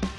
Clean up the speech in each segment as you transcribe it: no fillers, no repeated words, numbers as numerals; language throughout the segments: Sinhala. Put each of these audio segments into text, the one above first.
Hi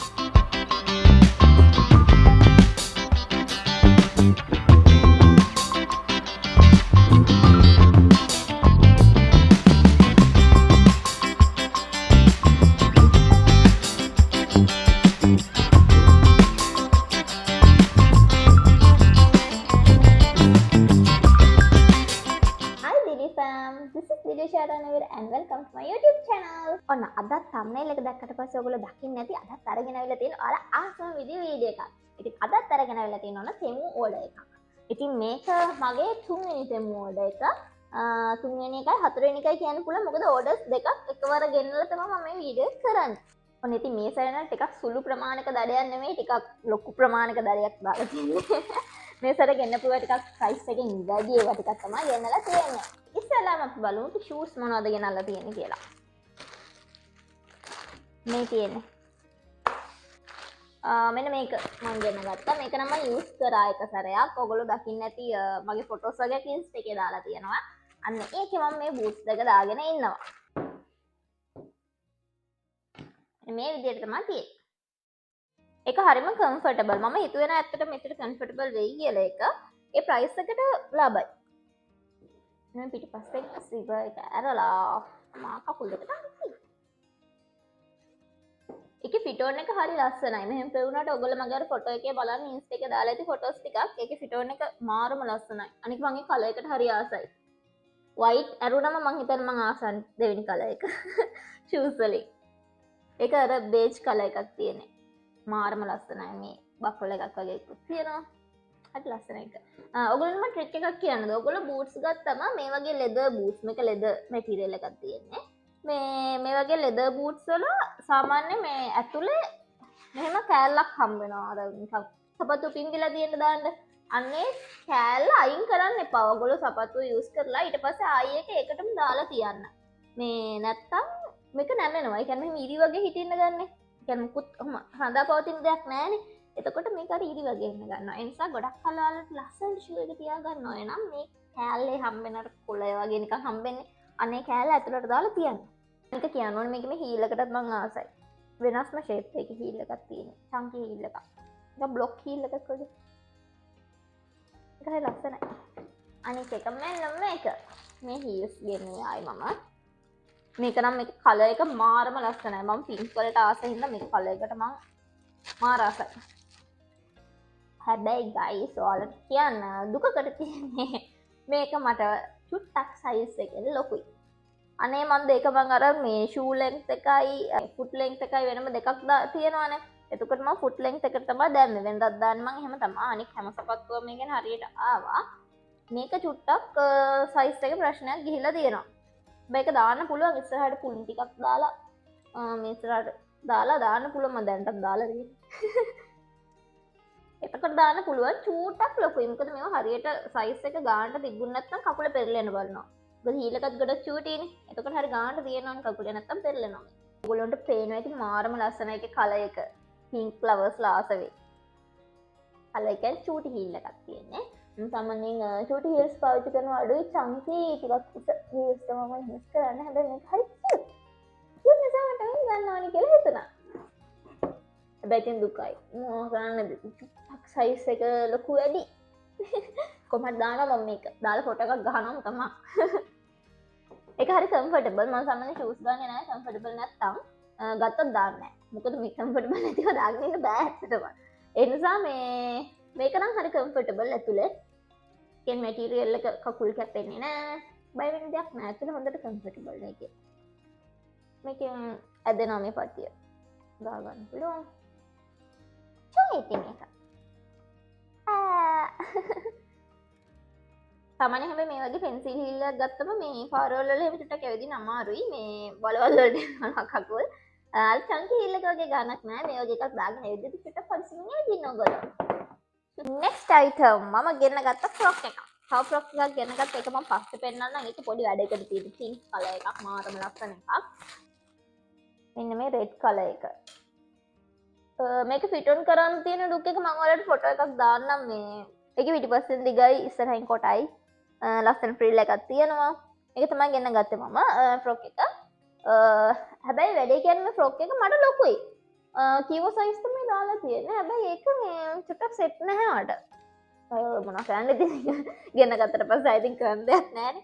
Didi fam, this is Didi Sharanavir and welcome to my YouTube channel. ඔන්න අදත් thumbnail එක දැක්කට පස්සේ ඔයගොල්ලෝ දකින්න ඇති අදත් අරගෙන ආවිලා තියෙන ඔයාලා ආසම වීඩියෝ එකක්. ඉතින් අදත් අරගෙන ආවිලා තියෙන ඔන්න තෙමු ඕඩර් එකක්. ඉතින් මේක මගේ තුන්වෙනි තෙමු ඕඩර් එක. තුන්වෙනි එකයි හතරවෙනි එකයි කියන්න පුළුවන් මොකද ඕඩර්ස් දෙකක් එකවර ගෙන්නලා තමයි මම මේ වීඩියෝ එක කරන්නේ. ඔන්න ඉතින් මේ සැරේ ටිකක් සුළු ප්‍රමාණික දඩයක් නෙමෙයි ටිකක් ලොකු ප්‍රමාණික දඩයක් දාලා තියෙන්නේ. මේ සැර ගෙන්නපු ඒවා ටිකක් ප්‍රයිස් එකෙන් වැඩි ඒවා ටිකක් තමයි ගෙන්නලා තියෙන්නේ. ඉස්සෙල්ලාම අපි බලමු ෂූස් මොනවද ගෙනල්ලා තියෙන්නේ කියලා. මේ තියෙන්නේ. මෙන්න මේක මම ගෙන ගත්තා. මේක නම් මම යූස් කරා එක සැරයක්. ඔයගොල්ලෝ දකින්න ඇති මගේ ෆොටෝස් වගේ ඉන්ස්ටා එකේ දාලා තියෙනවා. අන්න ඒකේ මම මේ බූට්ස් දෙක දාගෙන ඉන්නවා. මේ විදිහට තමයි තියෙන්නේ. ඒක හරිම කම්ෆර්ටබල්. මම හිතුවේ නෑ ඇත්තටම මෙතන කම්ෆර්ටබල් වෙයි කියලා එක. ඒ ප්‍රයිස් එකට ලාභයි. මම පිටිපස්සේ සිවර් එක ඇරලා මා කකුල් දෙකට අහුයි. ඒකේ ෆිටෝන් එක හරි ලස්සනයි. මෙහෙම පෙවුනට ඔයගොල්ලෝ මගේ අර ෆොටෝ එකේ බලන්න ඉන්ස්ටා එකේ දාලා ඇති ෆොටෝස් ටිකක්. ඒකේ ෆිටෝන් එක මාරම ලස්සනයි. අනික මම ඒ කලර් එකට හරි ආසයි. white ඇරුණම මං හිතන්නේ මං ආසන් දෙවෙනි කලර් එක. shoes වලින්. ඒක අර beige කලර් එකක් තියෙන්නේ. මාරම ලස්සනයි මේ බක්වල එකක් වගේ එකක් තියෙනවා. හරි ලස්සන එක. ඔයගොල්ලන්ට මම ට්‍රික් එකක් කියන්නද? ඔයගොල්ලෝ බූට්ස් ගත්තම මේ වගේ ලෙදර් බූට්ස් මේක ලෙදර් මැටීරියල් එකක් තියෙන්නේ. මේ වගේ ලෙදර් බූට්ස් වල සාමාන්‍ය මේ ඇතුලේ මෙහෙම කෑල්ලක් හම්බ වෙනවා. අර නිකන් සපත්තු පින්ගිලා තියෙන දාන්න. අන්නේ කෑල්ල අයින් කරන්න එපා. ඔයගොල්ලෝ සපත්තු යූස් කරලා ඊට පස්සේ ආයෙ ඒකටම දාලා තියන්න. මේ නැත්තම් මේක නැමෙනවා. ඒ කියන්නේ ඉරි වගේ හිටින්න ගන්නනේ. කියන්නේ මුකුත් හඳා පවතින දෙයක් නැහැනේ. එතකොට මේක අර ඉරි වගේ එන්න ගන්නවා. ඒ නිසා ගොඩක් කලවලට ලස්සන ෂූ එක තියා ගන්න ඕනේ නම් මේ කෑල්ලේ හම්බෙන අර කොළය වගේ නිකන් හම්බෙන්නේ. අනේ කෑල්ල ඇතුලට දාලා තියන්න. මේක කියන්න ඕනේ මේක මේ හීල් එකටත් මම ආසයි. වෙනස්ම ෂේප් එකේ හීල් එකක් තියෙනවා. චන්කි හීල් එකක්. ඒක බ්ලොක් හීල් එකක් වගේ. ඒක හරි ලස්සනයි. අනිත් එක මෙන්න මේක. මේ හීල්ස් ගෙන්නේ ආයි මම. මේක නම් මේක කලර් එක මාරම ලස්සනයි. මම පින්ක් වලට ආසයි හින්දා මේක කලර් එකට මම මාර ආසයි. හැබැයි ගයිස් ඔයාලට කියන්න දුකකට තියෙන්නේ මේක මට චුට්ටක් සයිස් එකෙන් ලොකුයි. අනේ මම දෙක මං අර මේ ෂූ ලෙන්ත් එකයි ෆුට් ලෙන්ත් එකයි වෙනම දෙකක් තියෙනවානේ. එතකොට මම ෆුට් ලෙන්ත් එකට තමයි දැම්මේ. වෙනදත් දාන්නේ මං එහෙම තමයි. අනික හැම සපත්තුවම මේකෙන් හරියට ආවා. මේක චුට්ටක් සයිස් එකේ ප්‍රශ්නයක් ගිහිලා තියෙනවා. මේක දාන්න පුළුවන් ඉස්සරහට පුලින් ටිකක් දාලා මේ ඉස්සරහට දාලා දාන්න පුළුවන්. මම දැන්ටත් දාලා තියෙන්නේ. එතකොට දාන්න පුළුවන් චූටක් ලොකුයි. මොකද මේවා හරියට සයිස් එක ගානට තිබුණ නැත්නම් කකුල පෙරලෙන්න බලනවා. මොකද හීල් එකත් ගොඩක් චූටිනේ. එතකොට හරිය ගානට තියෙනවනේ කකුල නැත්නම් පෙරලෙනවා. ඔයගොල්ලන්ට පේනවා ඉතින් මාරම ලස්සනයි ඒකේ කලර් එක. Pink flowers ලාසවේ. කලර් එකේ චූටි හීල් එකක් තියෙන්නේ. මම සාමාන්‍යයෙන් චූටි හීල්ස් පාවිච්චි කරන අඩුයි චන්කි ටිකක් උස හීල්ස් තමයි යූස් කරන්නේ. හැබැයි මේක හරි කියුට්. කියුට් නිසා මට මේක ගන්න ඕනේ කියලා හිතුණා. බැටින් දුකයි කරන්න චුට්ටක් සයිස් එක ලොකු වැඩි. කොහමද දානවා මම මේක දාලා ෆොටෝ එකක් ගහනවා තමයි. ඒක හරි කම්ෆර්ටබල්. මම සාමාන්‍ය ෂූස් ගන්නේ නැහැ කම්ෆර්ටබල් නැත්තම් ගත්තත් දාන්නේ නැහැ. මොකද මේ කම්ෆර්ටබල් නැතිව දාගෙන ඉන්න බෑ ඇත්තටම. ඒ නිසා මේක නම් හරි කම්ෆර්ටබල් ඇතුලේ. කියන මැටීරියල් එක කකුල් කැපෙන්නේ නැහැ. බය වෙන දෙයක් නැහැ. ඇතුලේ හොඳට කම්ෆර්ටබල් මේකේ. මේකෙන් ඇදෙනවා මේ පටිය. ගා ගන්න පුළුවන්. මේක සාමාන්‍යයෙන් හැබැයි මේ වගේ පෙන්සිල් හීල් එකක් ගත්තම මේ පාරවල් වල එහෙම ටිකක් ඇවිදින්න අමාරුයි. මේ බලවල් වලට යනවා කකුල්. අර චන්කි හීල් එක වගේ ගානක් නැහැ. මේ වගේ එකක් දාගෙන ඇවිදින්න ටිකක් පරිස්සමින් ඇවිදින්න ඕගොල්ලෝ. next item මම ගෙන්න ගත්ත ෆ්‍රොක් එකක්. තව ෆ්‍රොක් එකක් ගෙන්න ගත්ත එක මම පස්සේ පෙන්නන්නම්. ඒක පොඩි වැඩකට තියෙන පින්ක් කලර් එකක් මාරම ලස්සන එකක්. මෙන්න මේ රෙඩ් කලර් එක. මේක ෆිට් ඔන් කරන්න තියෙන ලුක් එක මම ඔයාලට ෆොටෝ එකක් දාන්නම්. මේ ඒකේ පිටිපස්සෙන් දිගයි ඉස්සරහින් කොටයි ලස්සන ෆ්‍රිල් එකක් තියෙනවා. ඒක තමයි ගෙන්න ගත්තේ මම ෆ්‍රොක් එක. හැබැයි වැඩේ කියන්නේ ෆ්‍රොක් එක මට ලොකුයි. කිව්ව සයිස් තමයි දාලා තියෙන්නේ. හැබැයි ඒක මේ චුට්ටක් සෙට් නැහැ මට. මොනවා කරන්නද ඉතින් ගෙන ගත්තට පස්සේ I think කරන්න දෙයක් නැහැනේ.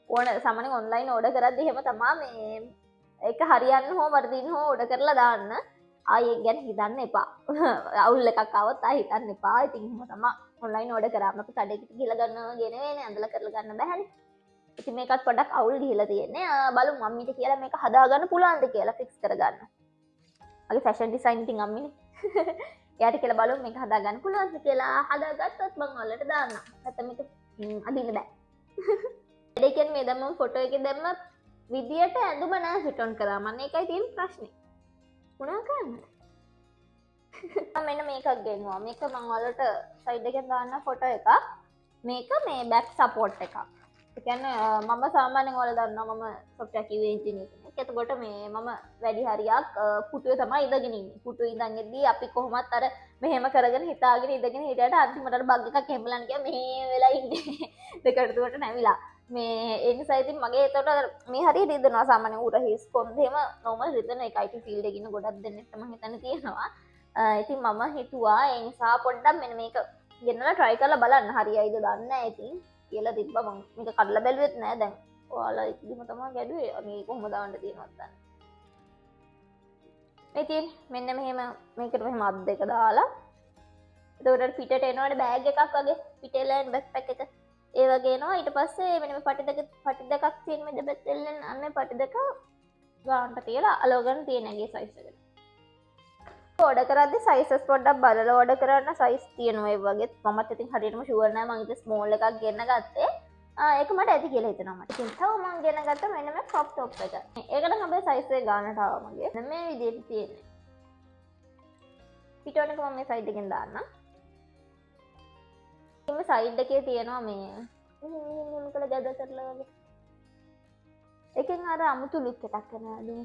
ඕන සාමාන්‍යයෙන් ඔන්ලයින් ඕඩර් කරද්දි එහෙම තමයි මේ ඒක හරියන්න හෝ වර්ධින්න හෝ ඕඩර් කරලා දාන්න. ආයෙ ඒක ගැන හිතන්න එපා. අවුල් එකක් ආවොත් ආයෙ හිතන්න එපා. ඉතින් එහෙම තමයි ඔන්ලයින් ඕඩර් කරාම අපි කඩේකට ගිහලා ගන්නවා ගෙනෙන්නේ ඇඳලා කරලා ගන්න බෑනේ. ඉතින් මේකත් පොඩ්ඩක් අවුල් ගිහිලා තියෙන්නේ. බලමු මම්මිට කියලා මේක හදාගන්න පුළුවන්ද කියලා ෆික්ස් කරගන්න. මගේ ෆැෂන් ඩිසයින් ඉතින් අම්මිනේ. එයාට කියලා බලමු මේක හදාගන්න පුළුවන්ද කියලා. හදාගත්තොත් මම ඔයාලට දාන්නම්. නැත්නම් මේක අදින්න බෑ. ඒ කියන්නේ මේ දැන් මම ෆොටෝ එකේ දැම්ම විදියට ඇඳුම නෑ ෆිට ඔන් කරා. මම ඒකයි තියෙන ප්‍රශ්නේ. මොනවා කරන්නද? මෙන්න මේකක් ගෙන්නවා. මේක මම ඔයාලට සයිඩ් එකෙන් දාන්න ෆොටෝ එකක්. මේක මේ බෑක් සපෝට් එකක්. ඒ කියන්නේ මම සාමාන්‍යයෙන් ඔයාලා දන්නවා මම software QA engineer කෙනෙක්. එතකොට මේ මම වැඩි හරියක් පුටුවේ තමයි ඉඳගෙන ඉන්නේ. පුටුවේ ඉඳන් ඉද්දී අපි කොහොමත් අර මෙහෙම කරගෙන හිතාගෙන ඉඳගෙන හිටියට අන්තිමට අර බග් එකක් හැම්බලන්න ගියා මෙහෙ වෙලා ඉන්නේ. දෙකට දුවට නැවිලා. මේ ඒ නිසා ඉතින් මගේ එතකොට මේ හරියට රිදෙනවා සාමාන්‍යයෙන් උර හිස් කොන්ද එහෙම normal රිදෙන එක IT field එකේ ඉන්න ගොඩක් දෙනෙක්ට මම හිතන්නේ තියෙනවා. ඉතින් මම හිතුවා ඒ නිසා පොඩ්ඩක් මෙන්න මේක ගෙනලා try කරලා බලන්න හරියයිද දන්නේ නැහැ ඉතින් කියලා තිබ්බා මම මේක කඩලා බැලුවෙත් නෑ දැන් ඔයාලා ඉතින්ම තමයි ගැඩුවේ මේ කොහොමද දාන්න තියෙනවද දන්නේ. ඉතින් මෙන්න මෙහෙම මේකට මෙහෙම අත් දෙක දාලා එතකොට පිටට එනවනේ බෑග් එකක් වගේ පිටේ ලයින් බෑක්පැක් එක ඒ වගේ එනවා. ඊට පස්සේ මෙන්න මේ පටි දෙකක් තියෙන මේ දෙපැත්තෙන් අන්නේ පටි දෙක ගානට තියලා අලෝගන් තියෙනගේ සයිස් එකට. ඕඩර් කරද්දි සයිසස් පොඩ්ඩක් බලලා ඕඩර් කරන්න සයිස් තියෙනවා ඒ වගේ. මමත් ඉතින් හරියටම ෂුවර් නෑ මම ඉතින් ස්මෝල් එකක් ගෙන්න ගත්තේ. ඒක මට ඇති කියලා හිතනවා මට. ඉතින් තව මම ගෙන ගත්ත මෙන්න මේ ක්‍රොප් টොප් එක. ඒකට හැබැයි සයිස් එක ගානට ආවා මගේ. මෙන්න මේ විදිහට තියෙන්නේ. පිටෝන එක මම මේ සයිඩ් එකෙන් දාන්නම්. මේ සයිඩ් එකේ තියෙනවා මේ මෙහෙම කළ ගැද කරලා වගේ. එකෙන් අර අමුතු ලුක් එකක් එනවා දුන්න.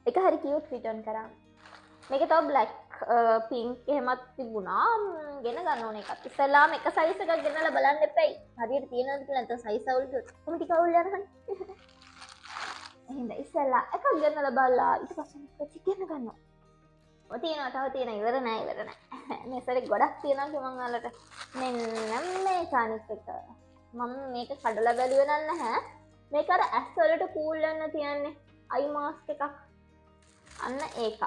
ඒක හරි කියුට් ෆිට් ඔන් කරා. මේක තව බ්ලැක් පින්ක් එහෙමත් තිබුණා. ගෙන ගන්න ඕන එකක්. ඉස්සෙල්ලාම එක සයිස් එකක් ගෙනලා බලන්න එපයි. හරියට තියෙනවද කියලා නැත්නම් සයිස් අවුල් කරොත් කොහොම ටික අවුල් යනවනේ. එහෙනම් ඉස්සෙල්ලා එකක් ගෙනලා බලලා ඊට පස්සේ මේක ගෙන ගන්නවා. ඔය තියෙනවා තව තියෙනවා ඉවර නෑ. මේ සැරේ ගොඩක් තියෙනවා මම ඔයාලට. මෙන්න මේ කණිස් එක. මම මේක කඩලා බැලුවේ නැහැ. මේක අර ඇස් වලට කූල් වෙන්න තියන්නේ. අයි මාස්ක් එකක්. අන්න ඒකක්.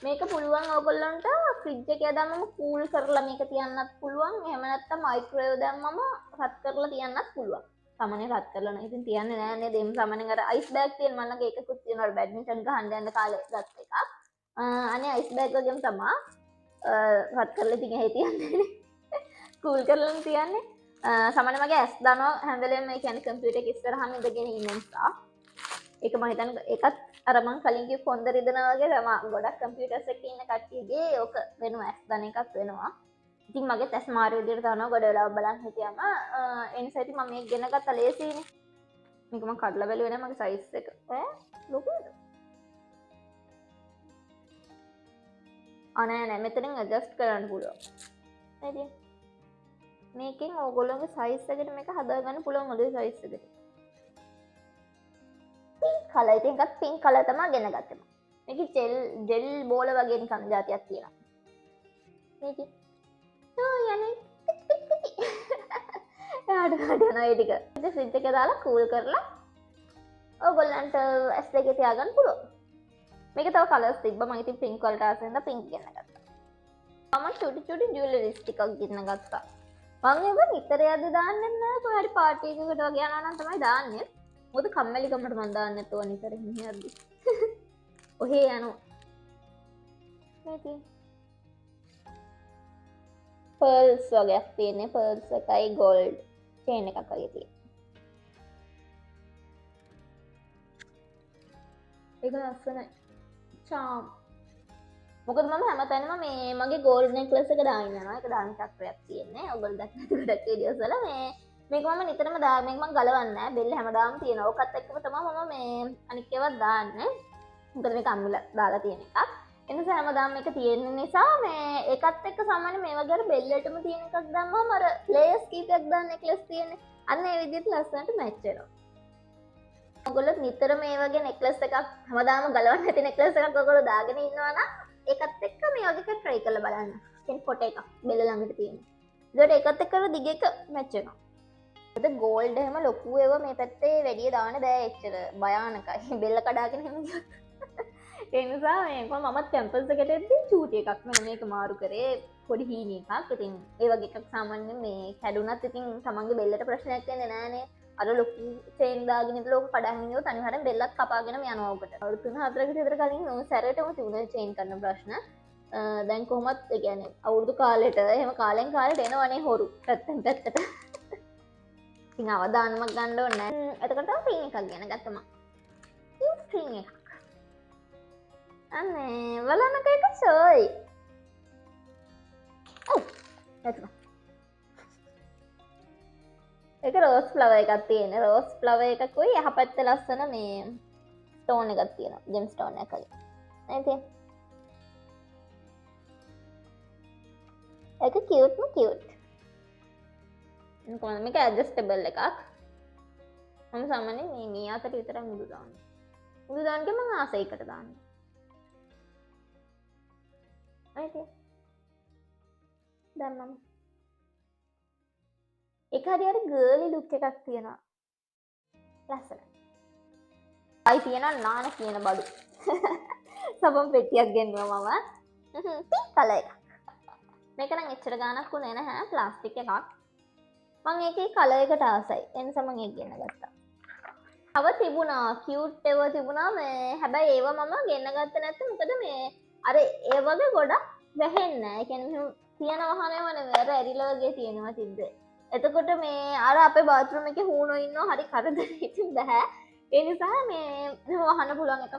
මේක පුළුවන් ඔයගොල්ලන්ට ෆ්‍රිජ් එකේ දාන්නම කූල් කරලා මේක තියන්නත් පුළුවන්. එහෙම නැත්නම් මයික්‍රෝවේව් දැම්මම රත් කරලා තියන්නත් පුළුවන්. සාමාන්‍යයෙන් රත් කරලා නම් ඉතින් තියන්නේ නෑ නේද? එම් සාමාන්‍යයෙන් අර අයිස් බෑග් තියෙන මම ළඟ ඒකකුත් තියෙනවා. බැඩ්මින්ටන් ගහන්න යන කාලේ ගත්ත එකක්. අනේ අයිස් බෑග් වගේම තමයි රත් කරලා ඉතින් ඇහි තියන්නේ. කූල් කරලා තියන්නේ. සාමාන්‍යයෙන් මගේ ඇස් දානවා හැම වෙලේම මේ කියන්නේ කම්පියුටර් එක ඉස්සරහම ඉඳගෙන ඉන්න නිසා. ඒක මම හිතන්නේ ඒකත් අර මං කලින් කිව්ව කොන්ද රිදෙනවා වගේ තමයි ගොඩක් කම්පියුටර්ස් එකේ ඉන්න කට්ටියගේ ඕක වෙනවා ඇස් දාන එකක් වෙනවා. ඉතින් මගේ ඇස් මාරු විදියට දානවා ගොඩ වෙලාවක් බලන් හිටියම ඒ නිසා ඉතින් මම මේක ගෙන ගත්තා ලේසියිනේ. මේක මම කඩලා බැලුවේ නෑ මගේ සයිස් එක. ලොකුද? නෑ මෙතනින් ඇඩ්ජස්ට් කරන්න පුළුවන්. නේද? මේකෙන් ඕගොල්ලෝගේ සයිස් එකට මේක හදාගන්න පුළුවන් ඔලේ සයිස් එකට. කලර් ඉතින් එකක් පින්ක් කලර් තමයි ගෙන ගත්තේ මම. මේකේ ජෙල් බෝල වගේ නිකන් જાතියක් තියෙනවා. මේකේ යන්නේ යනවා ඒ ටික. ඉතින් ෆ්‍රිජ් එකේ දාලා කූල් කරලා ඕගොල්ලන්ට ඇස් දෙකේ තියාගන්න පුළුවන්. මේක තව කලර්ස් තිබ්බා මම ඉතින් පින්ක් වලට ආස වෙනද පින්ක් ගෙන ගත්තා. මම චුටි ජුවෙලරිස් ටිකක් ගෙන්න ගත්තා. මම ඒක නිතර යද්දි දාන්නේ නැහැ කොහරි පාටි එකකට වගේ යනවා නම් තමයි දාන්නේ. මොකද කම්මැලි කමට මම දාන්නේ නැතුව නිතර මෙහෙ යද්දි. ඔහේ යනවා. මේක පර්ල්ස් වගේක් තියෙන්නේ පර්ල්ස් එකයි ගෝල්ඩ් චේන් එකක් වගේ තියෙනවා. ඒක ලස්සනයි. චාම්. මොකද මම හැමතැනම මේ මගේ ගෝල්ඩ් නෙක්ලස් එක දාගෙන යනවා. ඒක දාන චක්‍රයක් තියෙන්නේ. ඔයගොල්ලෝ දැක්කද ගොඩක් වීඩියෝස් වල මේක මම නිතරම මේක මම ගලවන්නේ නැහැ. බෙල්ල හැමදාම තියෙනවා. ඔකත් එක්කම තමයි මම මේ අනික් ඒවා දාන්නේ. මොකද මේක අම්මුල දාලා තියෙන එකක්. ඒ නිසා හැමදාම මේක තියෙන නිසා මේ ඒකත් එක්ක සාමාන්‍ය මේ වගේ අර බෙල්ලටම තියෙන එකක් දැම්මම අර ලේයර්ස් කීපයක් දාන්න නෙක්ලස් තියෙන්නේ. අන්න ඒ විදිහට ලස්සනට මැච් වෙනවා. ඔයගොල්ලෝ නිතර මේ වගේ නෙක්ලස් එකක් හැමදාම ගලවන්න නැති නෙක්ලස් එකක් ඔයගොල්ලෝ දාගෙන ඉන්නවා නම් ඒකත් එක්ක මේ වගේ එකක් try කරලා බලන්න. කියන්නේ ෆොටෝ එකක් බෙල්ල ළඟට තියෙන. ඒකට ඒකත් එක්ක දිග එක මැච් වෙනවා. ඒත් ගෝල්ඩ් එහෙම ලොකු ඒවා මේ පැත්තේ වැඩි දාන්න බෑ එච්චර භයානකයි. බෙල්ල කඩාගෙන එහෙම ගියොත්. ඒ නිසා මේක මමත් කැම්පස් එකට එද්දී චූටි එකක් මම මේක මාරු කරේ පොඩි හීනි එකක්. ඉතින් ඒ වගේ එකක් සාමාන්‍යයෙන් මේ කැඩුනත් ඉතින් තමන්ගේ බෙල්ලට ප්‍රශ්නයක් වෙන්නේ නෑනේ. අර ලොකු චේන් දාගෙන ඉඳලා ඕක කඩාගෙන ඉන්නොත් අනිවාර්යෙන් බෙල්ලත් කපාගෙන යනවා උකට. අවුරුදු 3-4කට විතර කලින් ඔය සැරේටම තිබුණා චේන් කරන ප්‍රශ්න. දැන් කොහොමත් ඒ කියන්නේ අවුරුදු කාලෙට එහෙම කාලෙන් කාලෙට එනවනේ හොරු පැත්තෙන් පැත්තට. ඉතින් අවදානමක් ගන්න ඕනේ නැහැ. එතකොට ක්‍රීම් එකක් ගැන ගත්තා මම. ක්‍රීම් එකක්. අනේ බලන්නක එක සෝයි. ඔව්. එතන. ඒක රෝස් ෆ්ලවර් එකක් තියෙන. රෝස් ෆ්ලවර් එකකුයි යහපැත්තේ ලස්සන මේ ස්ටෝන් එකක් තියෙනවා. ජෙම් ස්ටෝන් එකක් වගේ. නේද? ඒක කියුට්ම කියුට්. කොහොමද මේක ඇඩ්ජස්ටබල් එකක්. මම සාමාන්‍යයෙන් මේ අතට විතරක් මුදු දාන්නේ. මුදු දාන්නේ මම ආසයකට දාන්නේ. හරිද? දැන් මම ඒක හරියට ගර්ලි ලුක් එකක් තියෙනවා. ලස්සනයි. අයි තියෙනවා නාන කියන බඩු. සබම් පෙට්ටියක් ගෙන්නුවා මම. පින්ක් කලර් එකක්. මේක නම් එච්චර ගාණක් උනේ නැහැ ප්ලාස්ටික් එකක්. මම ඒකේ කලර් එකට ආසයි. ඒ නිසා මම ඒක ගෙන්න ගත්තා. තව තිබුණා කියුට් ඒවා තිබුණා මේ හැබැයි ඒවා මම ගෙන්න ගත්තේ නැත්නම් මොකද මේ අර ඒ වගේ ගොඩක් වැහෙන්නේ නැහැ. ඒ කියන්නේ මෙහෙම තියන වහනේම නෙවෙයි අර ඇරිලා වගේ තියෙනවා තිබ්බ. එතකොට මේ අර අපේ බාත්රූම් එකේ හූනෝ ඉන්නවා හරි කරදරේ ඉතින් බෑ. ඒ නිසා මේ වහන්න පුළුවන් එකක්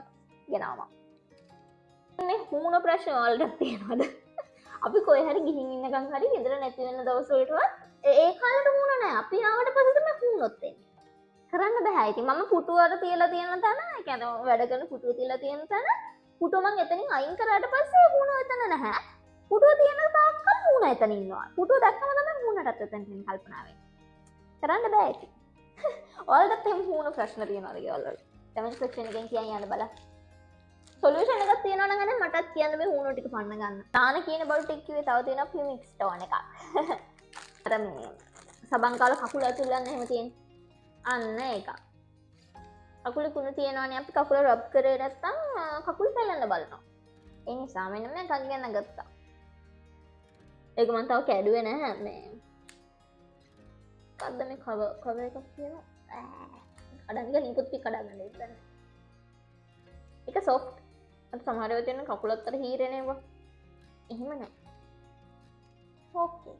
ගෙනාවා. මේ හූනෝ ප්‍රශ්න වලට තියනවාද? අපි කොහේ හරි ගිහින් ඉන්නකම් හරි ගෙදර නැති වෙන දවස් වලටවත් ඒ කාලේට හූනෝ නැහැ. අපි ආවට පස්සේ තමයි හූනොත් එන්නේ. කරන්න බෑ. ඉතින් මම පුටුවට තියලා තියෙන තැන, ඒ කියන්නේ වැඩ කරන පුටුව තියලා තියෙන තැන පුටුව මං එතනින් අයින් කරාට පස්සේ හූනෝ එතන නැහැ. පුටුව තියෙන තාක්කල් හූනෝ එතන ඉන්නවා. පුටුව දැක්කම තමයි හූනටත් එතනින් කල්පනා වෙන්නේ. කරන්න බෑ ඉතින්. ඔයාලටත් එහෙම හූනෝ ප්‍රශ්න තියෙනවද ගෙවල් වල? කමෙන්ට් සෙක්ෂන් එකෙන් කියන්න යන්න බලන්න. සොලියුෂන් එකක් තියෙනවා නම් අනේ මටත් කියන්න මේ හූනෝ ටික පන්න ගන්න. තාන කියන බඩු ටික කිව්වේ තව තියෙනවා පිමික් ස්ටෝන් එකක්. අර මේ සබන් කාල කකුල ඇතුල්ලන්න එහෙම තියෙන. අන්න ඒක. කකුලේ කුණු තියෙනවනේ අපි කකුල රබ් කරේ නැත්තම් කකුල් පැලෙන්න බලනවා. ඒ නිසා මෙන්න මේකක් ගන්න ගත්තා. ඒක මම තව කැඩුවේ නැහැ මේ. කද්ද මේ කව එකක් තියෙනවා. කඩන්න ගිහින් ඉක්කොත් පිට කඩා ගන්න ඉතින්. ඒක සොෆ්ට්. අර සමහර වෙලාවට තියෙන කකුල අතර හීරෙනේවා. එහෙම නැහැ. ඕකේ.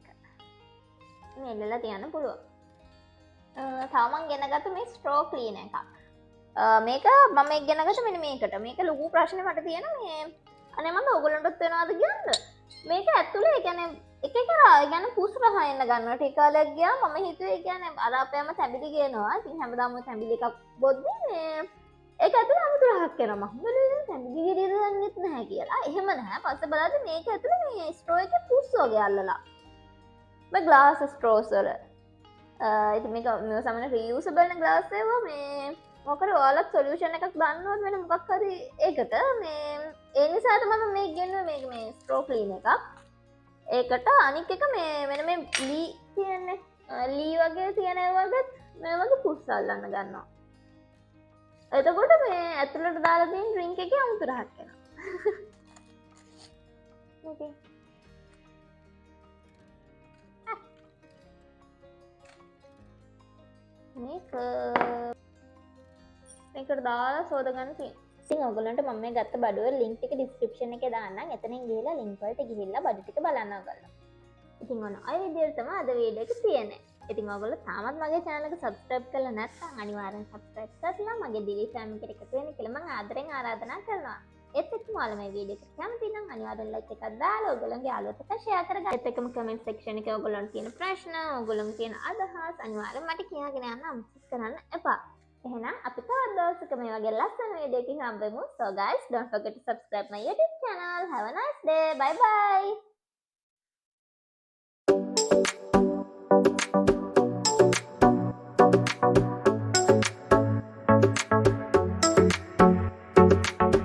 මේ එල්ලලා තියන්න පුළුවන්. තව මං ගෙනගත්ත මේ ස්ට්‍රෝ ක්ලීනර් එකක්. මේක මම ඒක ගෙනගත්ත මෙන්න මේකට. මේක ලොකු ප්‍රශ්නේ මට තියෙන මේ අනේ මම ඔයගොල්ලන්ටත් වෙනවද කියන්න. මේක ඇතුලේ ඒ කියන්නේ එක එක يعني පුස් රහ එන්න ගන්නවා. ටික කාලයක් ගියා මම හිතුවේ ඒ කියන්නේ අර අපේම තැඹිලි ගේනවා. ඉතින් හැමදාම තැඹිලි එකක් බොද්දි මේ ඒක ඇතුලේ අමුතු රහක් එනවා. මම හිතුවේ තැඹිලි ගෙඩිය දාන්නෙත් නැහැ කියලා. එහෙම නැහැ. පස්සේ බලද්දි මේක ඇතුලේ මේ ස්ට්‍රෝ එකේ පුස් වගේ අල්ලලා. මේ ග්ලාස් ස්ට්‍රෝස් වල ඉතින් මේක මේ සමන රියුසබල් න ග්ලාස් ඒවා මේ මොකද ඔයාලත් සොලියුෂන් එකක් දාන්නවත් වෙන මොකක් හරි ඒකට මේ ඒ නිසා තමයි මේ ගෙන්නුවේ මේක මේ ස්ට්‍රෝ ක්ලීනර් එකක්. ඒකට අනික් එක මේ වෙන මේ ලී කියන්නේ ලී වගේ තියෙන ඒවාගත් මේ වගේ පුස් අල්ලන්න ගන්නවා. එතකොට මේ ඇතුළට දාලා තියෙන ඩ්‍රින්ක් එකේ අමුතු රහක් එනවා. ඕකේ. මේකට දාලා සෝදගන්න තියෙනවා. ඉතින් ඔයගොල්ලන්ට මම මේ ගත්ත බඩුවේ ලින්ක් එක ඩිස්ක්‍රිප්ෂන් එකේ දාන්නම්. එතනින් ගිහලා ලින්ක් වලට ගිහිල්ලා බඩු ටික බලන්න ඔයගොල්ලෝ. ඉතින් ඔන්න ඔය විදිහට තමයි අද වීඩියෝ එක තියෙන්නේ. ඉතින් ඔයගොල්ලෝ තාමත් මගේ channel එක subscribe කරලා නැත්නම් අනිවාර්යෙන් subscribe කරලා මගේ දිවි channel එකට එකතු වෙන්න කියලා මම ආදරෙන් ආරාධනා කරනවා. ඒත් එක්කම ඔයාලා මේ වීඩියෝ එක කැමති නම් අනිවාර්යෙන් like එකක් දාලා ඔයගොල්ලන්ගේ යාළුවොත් එක්ක share කරගන්න. ඒත් එක්කම comment section එකේ ඔයගොල්ලන්ට තියෙන ප්‍රශ්න, ඔයගොල්ලන්ගේ තියෙන අදහස් අනිවාර්යෙන් මට කියගෙන යන්න අමතක කරන්න එපා. එහෙනම් අපි තවත් දවසක මේ වගේ ලස්සන වීඩියෝ එකකින් හම්බෙමු. So guys, don't forget to subscribe my YouTube channel. Have a nice day. Bye bye.